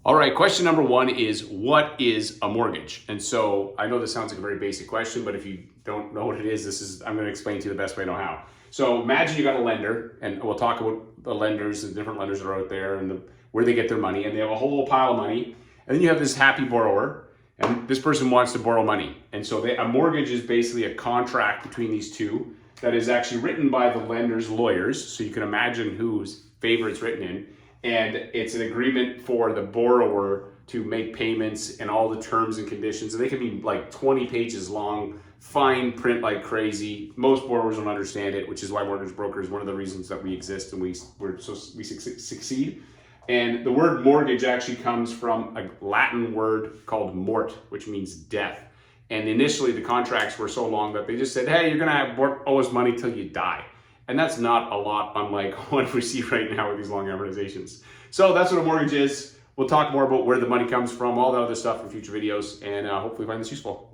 All right, question number one is, what is a mortgage? And so I know this sounds like a very basic question, but if you don't know what it is, I'm gonna explain to you the best way I know how. So imagine you got a lender, and we'll talk about the lenders, the different lenders that are out there and where they get their money, and they have a whole pile of money. And then you have this happy borrower, and this person wants to borrow money. And so a mortgage is basically a contract between these two that is actually written by the lender's lawyers. So you can imagine whose favor it's written in. And it's an agreement for the borrower to make payments and all the terms and conditions. And they can be like 20 pages long, fine print like crazy. Most borrowers don't understand it, which is why mortgage broker is one of the reasons that we exist and we succeed. And the word mortgage actually comes from a Latin word called mort, which means death. And initially the contracts were so long that they just said, hey, you're gonna owe us money till you die. And that's not a lot unlike what we see right now with these long amortizations. So that's what a mortgage is. We'll talk more about where the money comes from, all the other stuff in future videos, and hopefully find this useful.